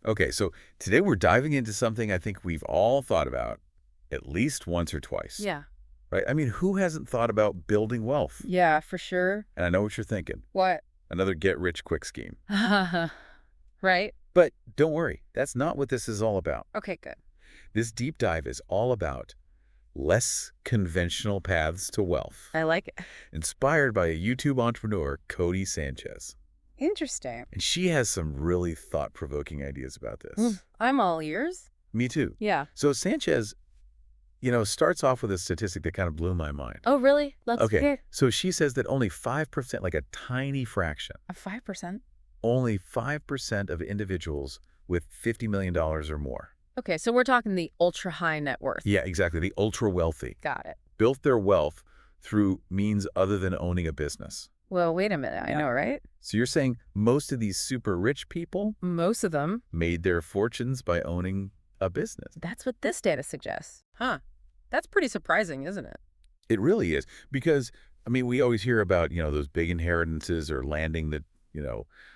Okay, so today we're diving into something I think we've all thought about at least once or twice, Yeah. right? I mean, who hasn't thought about building wealth? Yeah, for sure. And I know what you're thinking. What? Another get-rich-quick scheme. Right? But don't worry, that's not what this is all about. Okay, good. This deep dive is all about less conventional paths to wealth, I like it. inspired by a YouTube entrepreneur, Codie Sanchez. Interesting. And she has some really thought-provoking ideas about this. I'm all ears. Me too. Yeah. So Sanchez, starts off with a statistic that kind of blew my mind. Oh, really? Let's Okay, hear. so she says that only 5%, like a tiny fraction, A 5%? only 5% of individuals with $50 million or more. Okay, so we're talking the ultra high net worth. Yeah, exactly. The ultra wealthy Got it. built their wealth through means other than owning a business. Well, wait a minute. I know, right? So you're saying most of these super rich people Most of them. made their fortunes by owning a business? That's what this data suggests. Huh. That's pretty surprising, isn't it? It really is. Because, I mean, we always hear about, those big inheritances or landing the,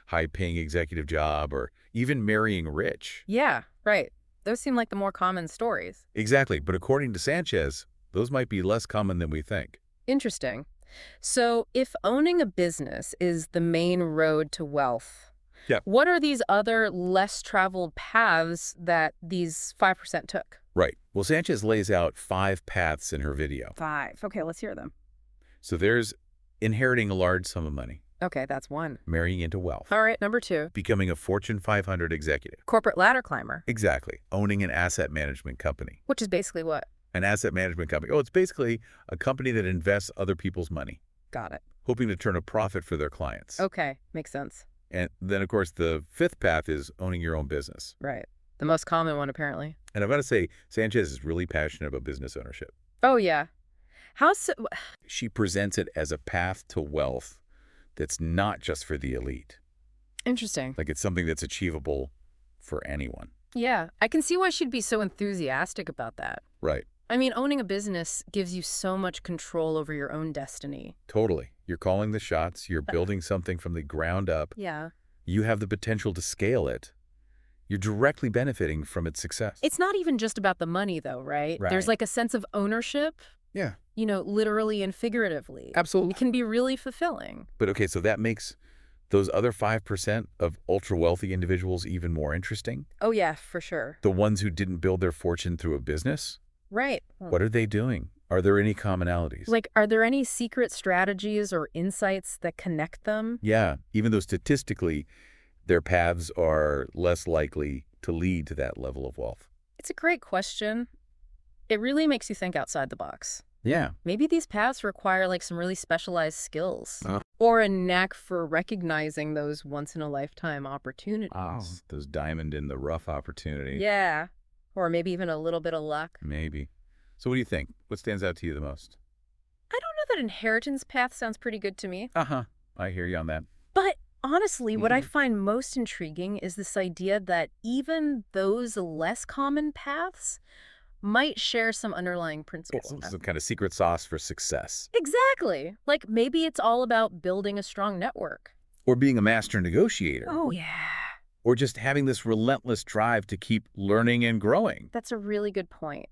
high-paying executive job or even marrying rich. Yeah, right. Those seem like the more common stories. Exactly. But according to Sanchez, those might be less common than we think. Interesting. So if owning a business is the main road to wealth, Yeah. what are these other less traveled paths that these 5% took? Right. Well, Sanchez lays out 5 paths in her video. 5. Okay, let's hear them. So there's inheriting a large sum of money, Okay, that's 1. marrying into wealth, All right, number 2. becoming a Fortune 500 executive. Corporate ladder climber, Exactly. Owning an asset management company. which is basically what? An asset management company. Oh, it's basically a company that invests other people's money, Got it. hoping to turn a profit for their clients. Okay, makes sense. And then, of course, the 5th path is owning your own business. Right. The most common one, apparently. And I've got to say, Sanchez is really passionate about business ownership. Oh, yeah. How so? She presents it as a path to wealth that's not just for the elite. Interesting. Like it's something that's achievable for anyone. Yeah, I can see why she'd be so enthusiastic about that. Right. I mean, owning a business gives you so much control over your own destiny. Totally. You're calling the shots. You're building something from the ground up. Yeah. You have the potential to scale it. You're directly benefiting from its success. It's not even just about the money, though, right? Right. There's like a sense of ownership, Yeah, literally and figuratively. absolutely. It can be really fulfilling. But okay, so that makes those other 5% of ultra-wealthy individuals even more interesting. Oh, yeah, for sure. The ones who didn't build their fortune through a business. Right. What are they doing? Are there any commonalities? Like, are there any secret strategies or insights that connect them? Yeah, even though statistically their paths are less likely to lead to that level of wealth. It's a great question. It really makes you think outside the box. Yeah. Maybe these paths require like some really specialized skills or a knack for recognizing those once-in-a-lifetime opportunities. Those diamond in the rough opportunities. Yeah. Or maybe even a little bit of luck. Maybe. So what do you think? What stands out to you the most? I don't know that inheritance path sounds pretty good to me. Uh-huh. I hear you on that. But honestly, what I find most intriguing is this idea that even those less common paths might share some underlying principles. Some kind of secret sauce for success. Exactly. Like maybe it's all about building a strong network. Or being a master negotiator. Oh, yeah. Or just having this relentless drive to keep learning and growing. That's a really good point.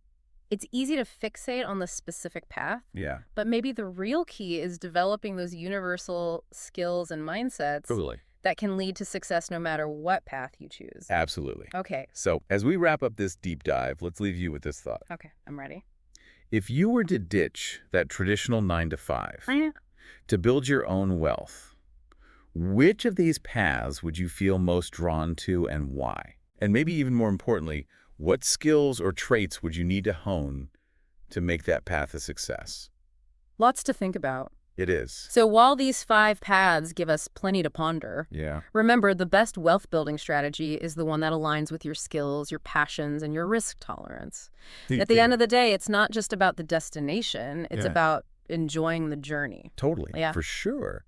It's easy to fixate on the specific path, Yeah. but maybe the real key is developing those universal skills and mindsets Totally. that can lead to success no matter what path you choose. Absolutely. Okay. So as we wrap up this deep dive, let's leave you with this thought. Okay, I'm ready. If you were to ditch that traditional 9 to 5 to build your own wealth, which of these paths would you feel most drawn to and why? And maybe even more importantly, what skills or traits would you need to hone to make that path a success? Lots to think about. It is. So while these 5 paths give us plenty to ponder, Yeah. remember the best wealth building strategy is the one that aligns with your skills, your passions, and your risk tolerance. At the end of the day, it's not just about the destination, it's Yeah. about enjoying the journey. Totally. Yeah. For sure.